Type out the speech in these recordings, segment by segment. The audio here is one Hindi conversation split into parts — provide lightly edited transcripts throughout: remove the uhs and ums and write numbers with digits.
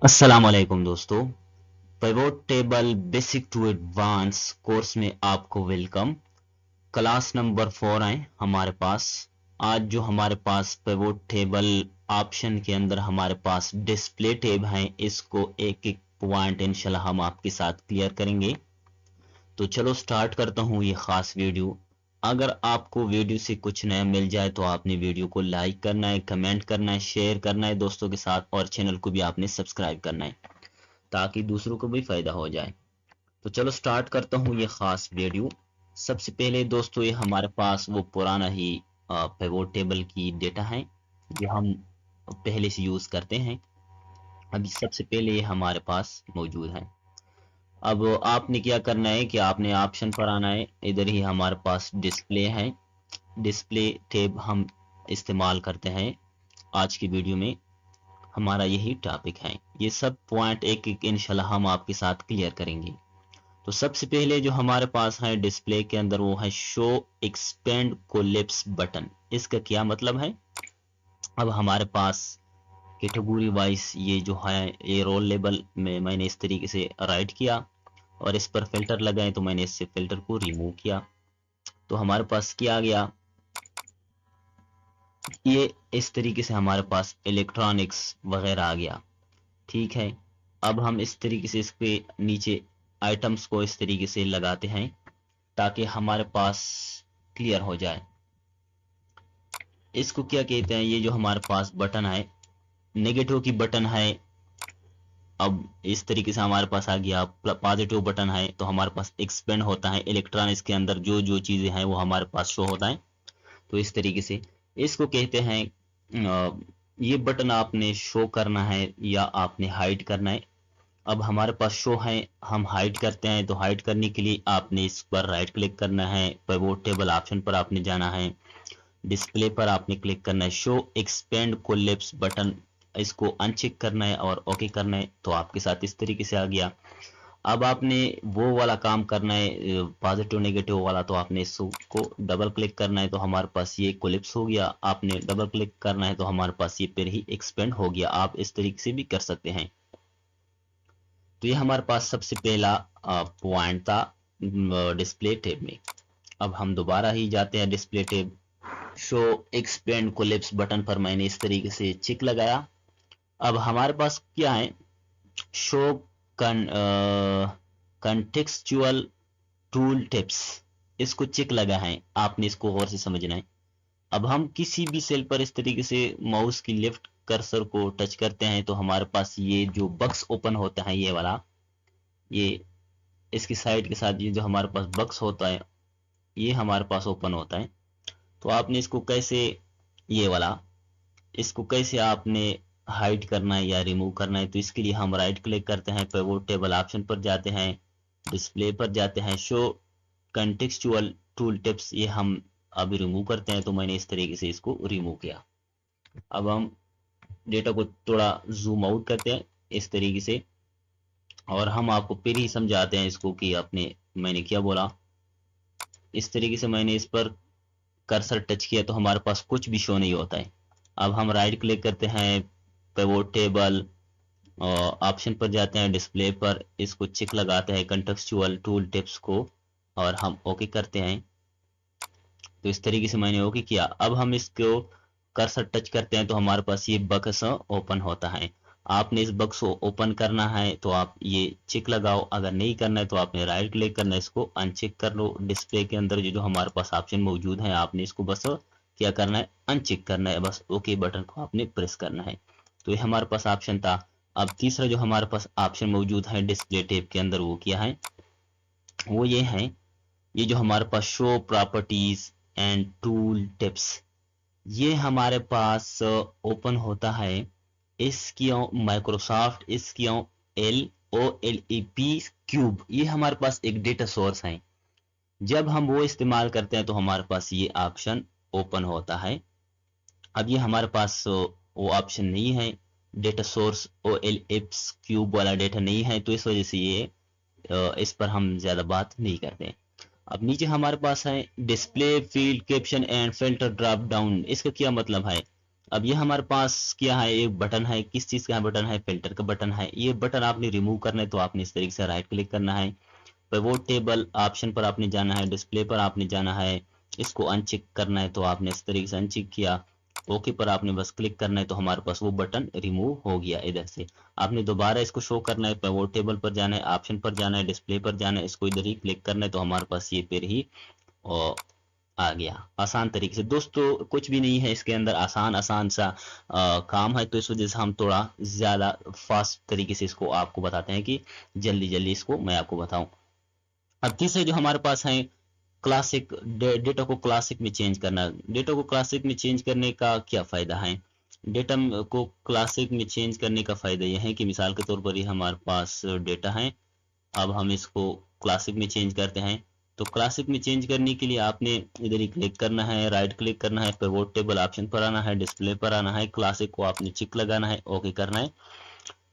अस्सलाम वालेकुम दोस्तों। Pivot table basic to advance course में आपको वेलकम। क्लास नंबर 4 है हमारे पास। आज जो हमारे पास पिवोट टेबल ऑप्शन के अंदर हमारे पास डिस्प्ले टैब है, इसको एक एक पॉइंट इंशाल्लाह हम आपके साथ क्लियर करेंगे। तो चलो स्टार्ट करता हूँ ये खास वीडियो। अगर आपको वीडियो से कुछ नया मिल जाए तो आपने वीडियो को लाइक करना है, कमेंट करना है, शेयर करना है दोस्तों के साथ, और चैनल को भी आपने सब्सक्राइब करना है ताकि दूसरों को भी फायदा हो जाए। तो चलो स्टार्ट करता हूँ ये खास वीडियो। सबसे पहले दोस्तों ये हमारे पास वो पुराना ही पिवोट टेबल की डेटा है जो हम पहले से यूज करते हैं। अभी सबसे पहले ये हमारे पास मौजूद है। अब आपने क्या करना है कि आपने ऑप्शन पर आना है। इधर ही हमारे पास डिस्प्ले है। डिस्प्ले टैब हम इस्तेमाल करते हैं आज की वीडियो में। हमारा यही टॉपिक है। ये सब पॉइंट एक एक इंशाल्लाह हम आपके साथ क्लियर करेंगे। तो सबसे पहले जो हमारे पास है डिस्प्ले के अंदर वो है शो एक्सपेंड कोलिप्स बटन। इसका क्या मतलब है? अब हमारे पास कैटेगरी वाइज ये जो है ये रोल लेबल में मैंने इस तरीके से राइट किया और इस पर फिल्टर लगाए तो मैंने इससे फिल्टर को रिमूव किया। तो हमारे पास क्या आ गया, ये इस तरीके से हमारे पास इलेक्ट्रॉनिक्स वगैरह आ गया। ठीक है। अब हम इस तरीके से इस पे नीचे आइटम्स को इस तरीके से लगाते हैं ताकि हमारे पास क्लियर हो जाए। इसको क्या कहते हैं? ये जो हमारे पास बटन है नेगेटिव की बटन है। अब इस तरीके से हमारे पास आ गया। पॉजिटिव बटन है तो हमारे पास एक्सपेंड होता है इलेक्ट्रॉनिक्स के अंदर जो जो चीजें हैं वो हमारे पास शो होता है। तो इस तरीके से इसको कहते हैं ये बटन आपने शो करना है या आपने हाइड करना है। अब हमारे पास शो है, हम हाइड करते हैं तो हाइड करने के लिए आपने इस पर राइट क्लिक करना है। पिवोट टेबल ऑप्शन पर आपने जाना है, डिस्प्ले पर आपने क्लिक करना है, शो एक्सपेंड कोलैप्स बटन इसको अनचेक करना है और ओके करना है। तो आपके साथ इस तरीके से आ गया। अब आपने वो वाला काम करना है पॉजिटिव नेगेटिव वाला, तो आपने इसको डबल क्लिक करना है तो हमारे पास ये कोलिप्स हो गया। आपने डबल क्लिक करना है तो हमारे पास ये फिर ही एक्सपेंड हो गया। आप इस तरीके से भी कर सकते हैं। तो ये हमारे पास सबसे पहला पॉइंट था डिस्प्ले टैब में। अब हम दोबारा ही जाते हैं display tab. Show expand collapse button पर मैंने इस तरीके से चिक लगाया। अब हमारे पास क्या है, शो कंटेक्सचुअल टूल टिप्स, इसको चिक लगा है। आपने इसको गौर से समझना है। अब हम किसी भी सेल पर इस तरीके से माउस की लेफ्ट कर्सर को टच करते हैं तो हमारे पास ये जो बक्स ओपन होता है ये वाला, ये इसकी साइड के साथ ये जो हमारे पास बक्स होता है ये हमारे पास ओपन होता है। तो आपने इसको कैसे, ये वाला, इसको कैसे आपने हाइड करना है या रिमूव करना है? तो इसके लिए हम राइट क्लिक करते हैं, पिवोट टेबल ऑप्शन पर जाते हैं, डिस्प्ले पर जाते हैं, शो कंटेक्सचुअल टूल टिप्स, ये हम अभी रिमूव करते हैं। तो मैंने इस तरीके से इसको रिमूव किया। अब हम डेटा को थोड़ा जूम आउट करते हैं इस तरीके से और हम आपको फिर ही समझाते हैं इसको कि आपने, मैंने क्या बोला। इस तरीके से मैंने इस पर कर्सर टच किया तो हमारे पास कुछ भी शो नहीं होता है। अब हम राइट क्लिक करते हैं, पिवोट टेबल ऑप्शन पर जाते हैं, डिस्प्ले पर इसको चिक लगाते हैं कंटेक्सचुअल टूल टिप्स को और हम ओके करते हैं। तो इस तरीके से मैंने ओके किया। अब हम इसको कर्सर टच करते हैं तो हमारे पास ये बक्स ओपन होता है। आपने इस बक्स को ओपन करना है तो आप ये चिक लगाओ, अगर नहीं करना है तो आपने राइट क्लिक करना है, इसको अनचेक कर लो। डिस्प्ले के अंदर जो जो हमारे पास ऑप्शन मौजूद है आपने इसको बस क्या करना है, अनचेक करना है, बस ओके बटन को आपने प्रेस करना है। तो ये हमारे पास ऑप्शन था। अब तीसरा जो हमारे पास ऑप्शन मौजूद है डिस्प्ले टैब के अंदर वो क्या है, वो ये है, ये जो हमारे पास show properties and tool tips, ये हमारे पास ओपन होता है इसकी माइक्रोसॉफ्ट इसकी LOLEP क्यूब। ये हमारे पास एक डेटा सोर्स है। जब हम वो इस्तेमाल करते हैं तो हमारे पास ये ऑप्शन ओपन होता है। अब ये हमारे पास वो ऑप्शन नहीं है, डेटा सोर्स OLEP क्यूब वाला डेटा नहीं है, तो इस वजह से ये इस पर हम ज्यादा बात नहीं करते। अब नीचे हमारे पास है display field caption and filter drop down. इसका क्या मतलब है? अब ये हमारे पास क्या है, एक बटन है, किस चीज का बटन है, फिल्टर का बटन है। ये बटन आपने रिमूव करना है तो आपने इस तरीके से राइट क्लिक करना है, पिवोट टेबल ऑप्शन पर आपने जाना है, डिस्प्ले पर आपने जाना है, इसको अनचेक करना है तो आपने इस तरीके से अनचेक किया, ओके पर आपने बस क्लिक करना है तो हमारे पास वो बटन रिमूव हो गया। इधर से आपने दोबारा इसको शो करना है, पिवोट टेबल पर जाना है, ऑप्शन पर जाना है, डिस्प्ले पर जाना है, इसको इधर ही क्लिक करना है तो हमारे पास ये फिर ही आ गया आसान तरीके से। दोस्तों कुछ भी नहीं है इसके अंदर, आसान आसान सा काम है, तो इस वजह से हम थोड़ा ज्यादा फास्ट तरीके से इसको आपको बताते हैं कि जल्दी जल्दी इसको मैं आपको बताऊं। अब तीसरे जो हमारे पास है क्लासिक, डेटा को क्लासिक में चेंज करना। डेटा को क्लासिक में चेंज करने का क्या फायदा है? डेटा को क्लासिक में चेंज करने का फायदा यह है कि मिसाल के तौर पर ये हमारे पास डेटा है, अब हम इसको क्लासिक में चेंज करते हैं। तो क्लासिक में चेंज करने के लिए आपने इधर ही क्लिक करना है, राइट क्लिक करना है, पिवोट टेबल ऑप्शन पर आना है, डिस्प्ले पर आना है, क्लासिक को आपने चिक लगाना है, ओके करना है,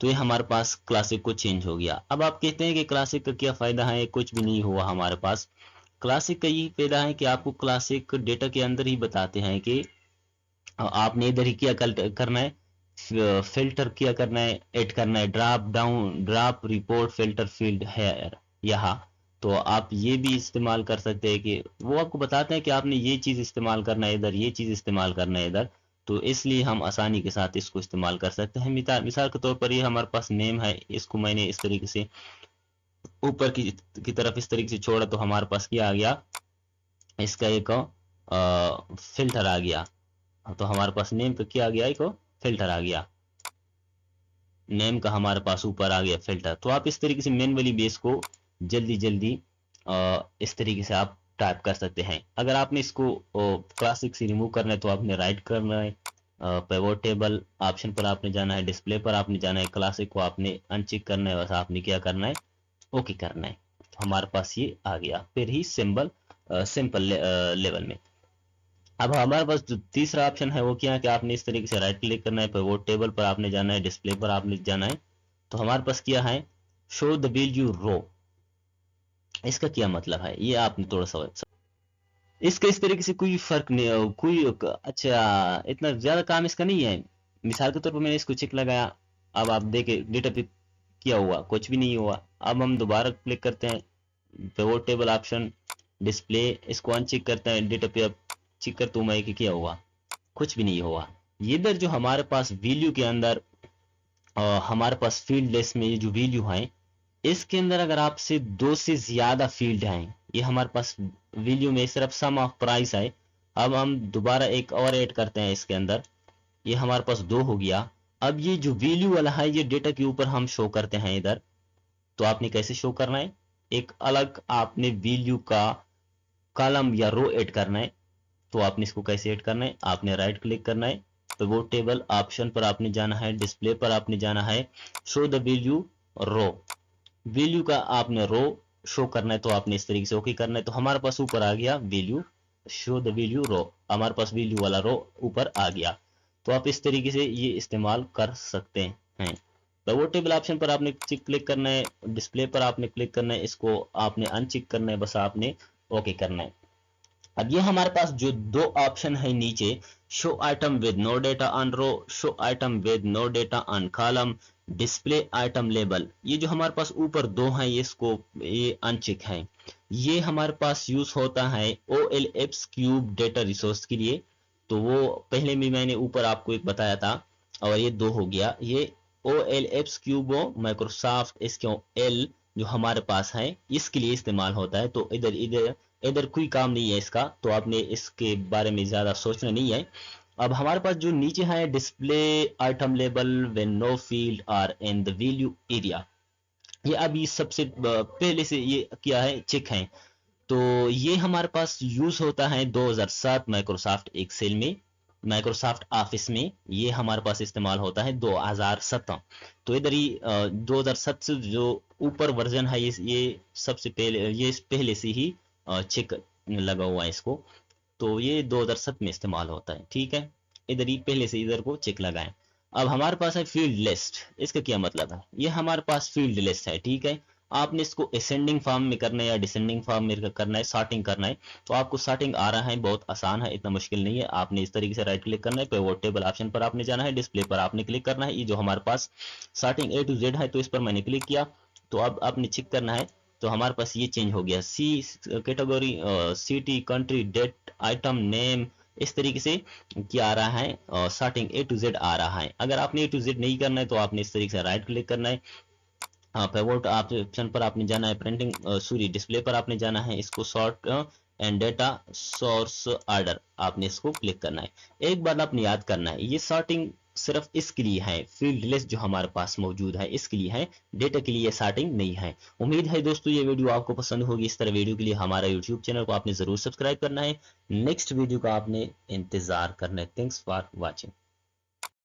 तो ये हमारे पास क्लासिक को चेंज हो गया। अब आप कहते हैं कि क्लासिक का क्या फायदा है? कुछ भी नहीं हुआ हमारे पास। क्लासिक का यही फायदा है कि आपको क्लासिक डेटा के अंदर ही बताते हैं कि आपने इधर ही क्या करना है, फिल्टर क्या करना है, ऐड करना है, drop down, drop report filter field है यहाँ। तो आप ये भी इस्तेमाल कर सकते हैं कि वो आपको बताते हैं कि आपने ये चीज इस्तेमाल करना है इधर, ये चीज इस्तेमाल करना है इधर, तो इसलिए हम आसानी के साथ इसको इस्तेमाल कर सकते हैं। मिसाल के तौर पर ये हमारे पास नेम है, इसको मैंने इस तरीके से ऊपर की तरफ इस तरीके से छोड़ा तो हमारे पास क्या आ गया, इसका एक फिल्टर आ गया। तो हमारे पास नेम का क्या आ गया, एक फिल्टर आ गया, नेम का हमारे पास ऊपर आ गया फिल्टर। तो आप इस तरीके से मैनुअली बेस को जल्दी जल्दी इस तरीके से आप टाइप कर सकते हैं। अगर आपने इसको क्लासिक से रिमूव करना है तो आपने राइट करना है, पिवोट टेबल ऑप्शन पर आपने जाना है, डिस्प्ले पर आपने जाना है, क्लासिक को आपने अनचेक करना है, बस आपने क्या करना है, ओके करना है, तो हमारे पास ये आ गया फिर ही सिंपल लेवल में। अब हमारे पास जो तीसरा ऑप्शन है वो क्या है कि आपने इस तरीके से राइट क्लिक करना है, पिवोट टेबल पर आपने जाना है, डिस्प्ले पर आपने जाना है, तो हमारे पास क्या है, शो द वैल्यू रो। इसका क्या मतलब है ये आपने थोड़ा सा, इसका इस तरीके से कोई फर्क नहीं, कोई अच्छा इतना ज्यादा काम इसका नहीं है। मिसाल के तौर पर मैंने इसको चेक लगाया, अब आप देखे डेटा पे क्या हुआ, कुछ भी नहीं हुआ। अब हम दोबारा क्लिक करते हैं, पिवोट टेबल ऑप्शन, डिस्प्ले, इसको अनचेक करते हैं, डेटा पे अब चेक करता हूं मैं कि क्या हुआ, कुछ भी नहीं हुआ। ये इधर जो हमारे पास वैल्यू के अंदर हमारे पास फील्ड लिस्ट में ये जो वैल्यू है, इसके अंदर अगर आपसे 2 से ज्यादा फील्ड हैं, ये हमारे पास वैल्यू में सिर्फ सम ऑफ प्राइस है। अब हम दोबारा एक और ऐड करते हैं इसके अंदर, ये हमारे पास 2 हो गया। अब ये जो वैल्यू वाला है ये डेटा के ऊपर हम शो करते हैं इधर, तो आपने कैसे शो करना है, एक अलग आपने वैल्यू का कॉलम या रो ऐड करना है। तो आपने इसको कैसे ऐड करना है, आपने राइट क्लिक करना है, तो वो टेबल ऑप्शन पर आपने जाना है, डिस्प्ले पर आपने जाना है, show the value row, value का आपने रो शो करना है, तो आपने इस तरीके से ओके करना है, तो हमारे पास ऊपर आ गया वैल्यू, शो द वैल्यू रो, हमारे पास वैल्यू वाला रो ऊपर आ गया। तो आप इस तरीके से ये इस्तेमाल कर सकते हैं। तो वो टेबल ऑप्शन पर आपने क्लिक करना है, डिस्प्ले पर आपने क्लिक करना है, इसको आपने अनचेक करना है, बस आपने ओके करना है। अब ये हमारे पास जो 2 ऑप्शन है नीचे, show item with no data on row, show item with no data on column, display item label, ये जो हमारे पास ऊपर 2 हैं ये अनचेक है। ये हमारे पास यूज होता है OLX क्यूब डेटा रिसोर्स के लिए, तो वो पहले भी मैंने ऊपर आपको एक बताया था, और ये 2 हो गया। ये OLX क्यूब माइक्रोसॉफ्ट इसके एल जो हमारे पास है इसके लिए इस्तेमाल होता है। तो इधर इधर इधर कोई काम नहीं है इसका, तो आपने इसके बारे में ज्यादा सोचना नहीं है। अब हमारे पास जो नीचे है, display item label when no field are in the value area, ये अभी सबसे पहले से ये क्या है, चेक है। तो ये हमारे पास यूज होता है 2007 माइक्रोसॉफ्ट एक्सेल में, माइक्रोसॉफ्ट ऑफिस में ये हमारे पास इस्तेमाल होता है 2007। तो इधर ही 2007 से जो ऊपर वर्जन है ये सबसे पहले, ये पहले से ही चेक लगा हुआ है इसको, तो ये 2007 में इस्तेमाल होता है, ठीक है। इधर ही पहले से इधर को चेक लगाएं। अब हमारे पास है फील्ड लिस्ट, इसका क्या मतलब है, ये हमारे पास फील्ड लिस्ट है, ठीक है। आपने इसको असेंडिंग फॉर्म में करना है या डिसेंडिंग फॉर्म में करना है, सॉर्टिंग करना है, तो आपको सॉर्टिंग आ रहा है, बहुत आसान है, इतना मुश्किल नहीं है। आपने इस तरीके से राइट क्लिक करना है, पिवोट टेबल ऑप्शन पर आपने जाना है, डिस्प्ले पर आपने क्लिक करना है। ये जो हमारे पास सॉर्टिंग A to Z है, तो इस पर मैंने क्लिक किया, तो अब आपने चेक करना है, तो हमारे पास ये चेंज हो गया, see category, city, country, date, item, name, इस तरीके से क्या आ रहा है, सॉर्टिंग A to Z आ रहा है। अगर आपने A to Z नहीं करना है तो आपने इस तरीके से राइट क्लिक करना है, पिवोट ऑप्शन पर आपने जाना है, प्रिंटिंग सॉरी डिस्प्ले पर आपने जाना है, इसको sort and data source order आपने इसको क्लिक करना है। एक बार आपने याद करना है, ये सॉर्टिंग सिर्फ इसके लिए है, फील्ड लिस्ट जो हमारे पास मौजूद है इसके लिए है, डेटा के लिए सॉर्टिंग नहीं है। उम्मीद है दोस्तों ये वीडियो आपको पसंद होगी। इस तरह वीडियो के लिए हमारा यूट्यूब चैनल को आपने जरूर सब्सक्राइब करना है। नेक्स्ट वीडियो का आपने इंतजार करना है। Thanks for watching.